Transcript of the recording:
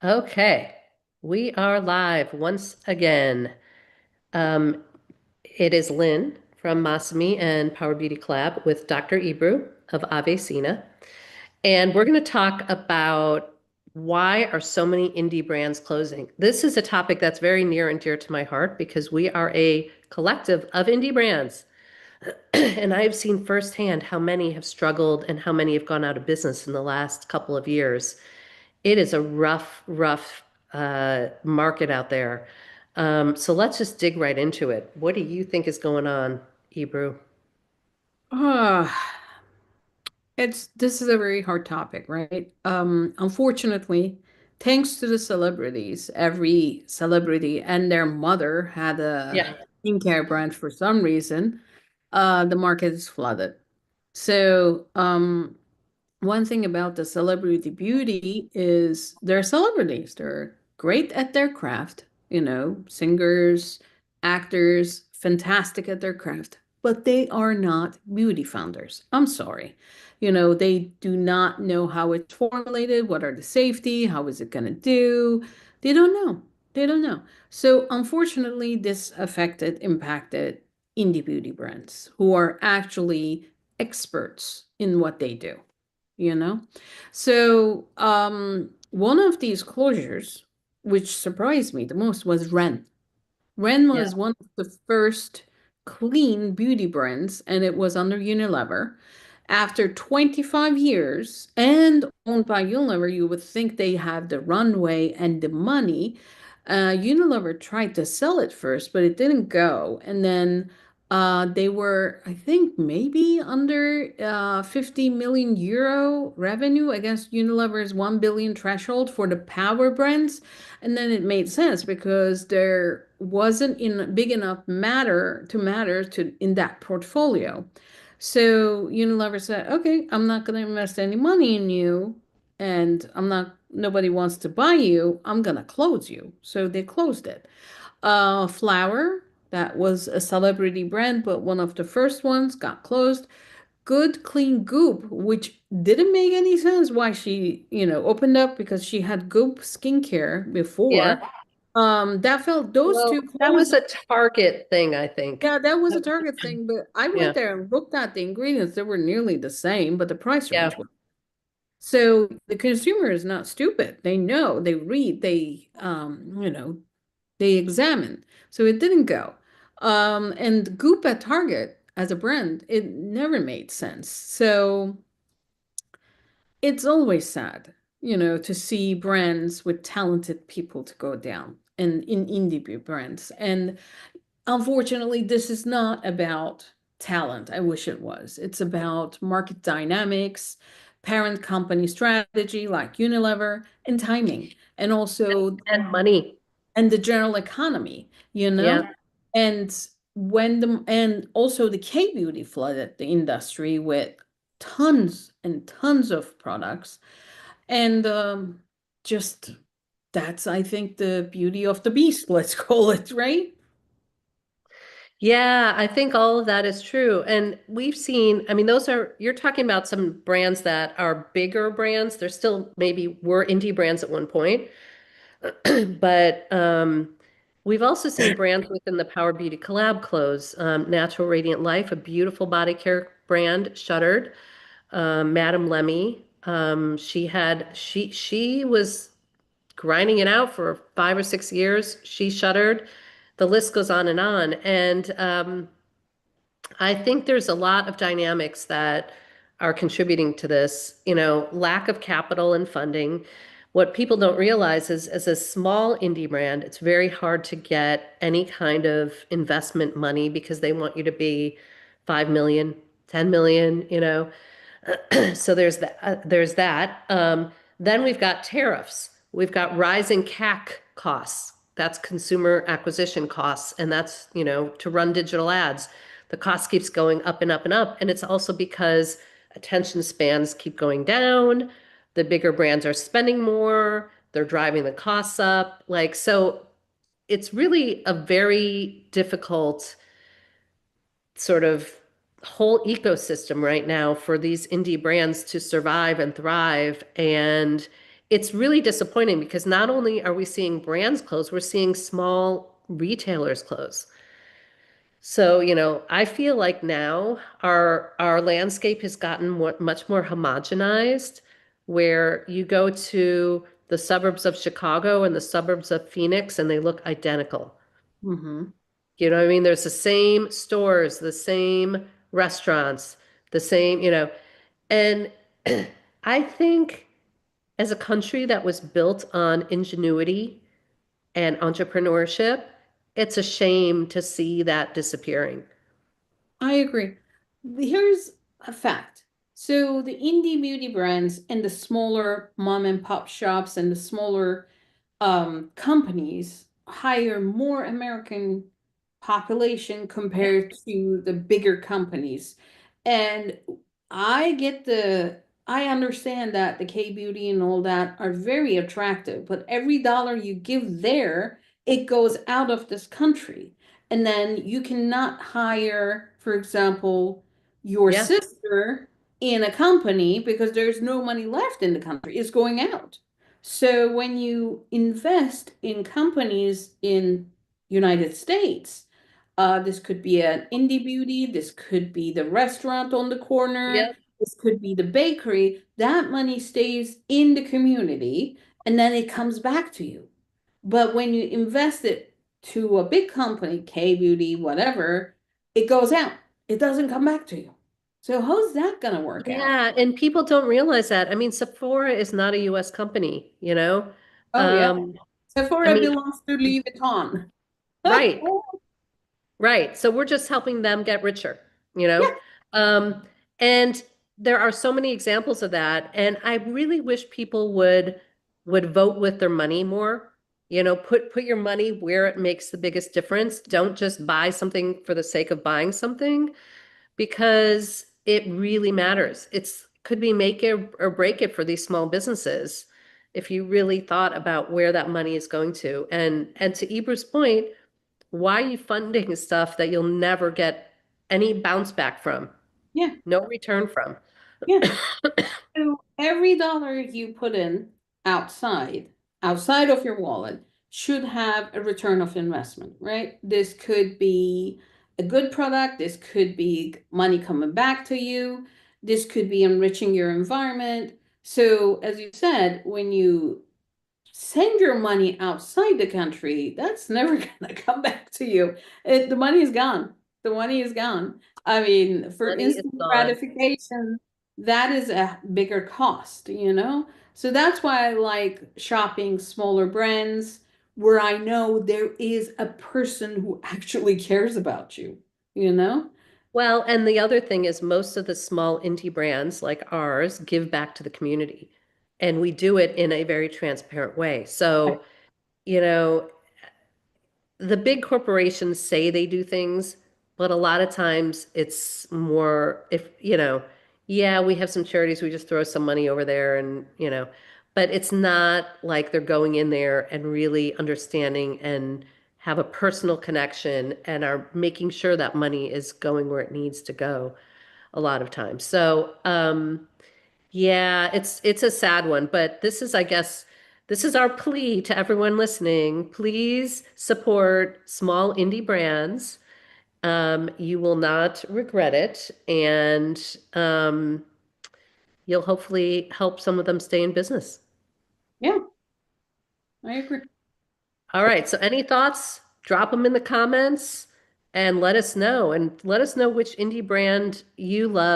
Okay, we are live once again. Um, it is Lynn from Masami and Power Beauty Collab with Dr. Ebru of Avecina. And we're going to talk about why are so many indie brands closing. This is a topic that's very near and dear to my heart because we are a collective of indie brands. And I have seen firsthand how many have struggled and how many have gone out of business in the last couple of years. It is a rough market out there. So let's just dig right into it. What do you think is going on, Ebru? Ah, this is a very hard topic, right? Unfortunately, thanks to the celebrities, every celebrity and their mother had a Yeah. skincare brand for some reason. The market is flooded. So, one thing about the celebrity beauty is they're celebrities. They're great at their craft, singers, actors, fantastic at their craft, but they are not beauty founders. I'm sorry. They do not know how it's formulated, what are the safety, how is it going to do? They don't know. They don't know. So, unfortunately, this impacted indie beauty brands who are actually experts in what they do you know? So, one of these closures, which surprised me the most, was REN. REN Yeah. was one of the first clean beauty brands, and it was under Unilever. After 25 years and owned by Unilever, you would think they have the runway and the money. Unilever tried to sell it first, but it didn't go. And then they were, I think, maybe under 50 million euro revenue against Unilever's 1 billion threshold for the power brands. And then it made sense because there wasn't in big enough matter to in that portfolio. So Unilever said, okay, I'm not going to invest any money in you, and nobody wants to buy you. I'm going to close you. So they closed it. Flour, that was a celebrity brand, but one of the first ones got closed. Good Clean Goop, which didn't make any sense why she, opened up because she had Goop skincare Yeah. before. That felt those Well, two that was closed. a Target thing, I think. Yeah, that was a Target thing, but I Yeah. went there and looked at the ingredients. They were nearly the same, but the price Yeah. range was. So the consumer is not stupid. They know, they read, they examine. So it didn't go. And Goop at Target as a brand, it never made sense. So it's always sad, to see brands with talented people to go down and in indie brands. And unfortunately, this is not about talent. I wish it was. It's about market dynamics, parent company strategy like Unilever, and timing, and also And money. and the general economy, Yeah. And and also the K-beauty flooded the industry with tons and tons of products. And just that's, I think, the beauty of the beast, let's call it, right? Yeah, I think all of that is true. And we've seen, I mean, you're talking about some brands that are bigger brands. They're still maybe were indie brands at one point. But we've also seen brands within the Power Beauty collab close. Natural Radiant Life, a beautiful body care brand, shuttered. Madame Lemmy, she was grinding it out for 5 or 6 years. She shuttered. The list goes on and on. And I think there's a lot of dynamics that are contributing to this, lack of capital and funding. What people don't realize is as a small indie brand, it's very hard to get any kind of investment money because they want you to be 5 million, 10 million, So there's that. Then we've got tariffs. We've got rising CAC costs. That's consumer acquisition costs, and that's, to run digital ads. The cost keeps going up and up and up. And it's also because attention spans keep going down. The bigger brands are spending more. They're driving the costs up. So it's really a very difficult sort of whole ecosystem right now for these indie brands to survive and thrive. And it's really disappointing because not only are we seeing brands close, we're seeing small retailers close. So, I feel like now our landscape has gotten much more homogenized, where you go to the suburbs of Chicago and the suburbs of Phoenix and they look identical. Hmm. You know what I mean? There's the same stores, the same restaurants, the same, and I think as a country that was built on ingenuity and entrepreneurship, it's a shame to see that disappearing. I agree. Here's a fact. So the indie beauty brands and the smaller mom and pop shops and the smaller companies hire more American population compared to the bigger companies. And I get I understand that the K beauty and all that are very attractive, but every dollar you give there, it goes out of this country. And then you cannot hire, for example, your Yeah. sister in a company because there's no money left in the country. It's going out. So when you invest in companies in United States, this could be an indie beauty, this could be the restaurant on the corner, Yep. this could be the bakery. That money stays in the community and then it comes back to you. But when you invest it to a big company, K Beauty, whatever, it goes out. It doesn't come back to you. So how's that gonna work out? Yeah, and people don't realize that. I mean, Sephora is not a US company, you know? Oh yeah. Um, I Sephora mean, belongs to Louis Vuitton. right, right. So we're just helping them get richer, you Yeah, know? Um, and there are so many examples of that. And I really wish people would vote with their money more. Put your money where it makes the biggest difference. Don't just buy something for the sake of buying something, because it really matters. It's could be make it or break it for these small businesses if you really thought about where that money is going to. And to Ibru's point, why are you funding stuff that you'll never get any bounce back from, yeah, no return from? yeah. So every dollar you put in outside, outside of your wallet, should have a return of investment, right? This could be a good product, this could be money coming back to you, this could be enriching your environment. So, as you said, when you send your money outside the country, that's never gonna come back to you. The money is gone. The money is gone. I mean, for Money is instant gone. gratification, that is a bigger cost, you know? So that's why I like shopping smaller brands where I know there is a person who actually cares about you, you know? Well, and the other thing is most of the small indie brands like ours give back to the community. And we do it in a very transparent way. So, you know, the big corporations say they do things, but a lot of times it's more if, yeah, we have some charities, we just throw some money over there and, but it's not like they're going in there and really understanding and have a personal connection and are making sure that money is going where it needs to go a lot of times. So, yeah, it's a sad one, but this is, I guess, this is our plea to everyone listening. Please support small indie brands. You will not regret it, and you'll hopefully help some of them stay in business. Yeah, I agree. All right, so any thoughts? Drop them in the comments and let us know. And let us know which indie brand you love.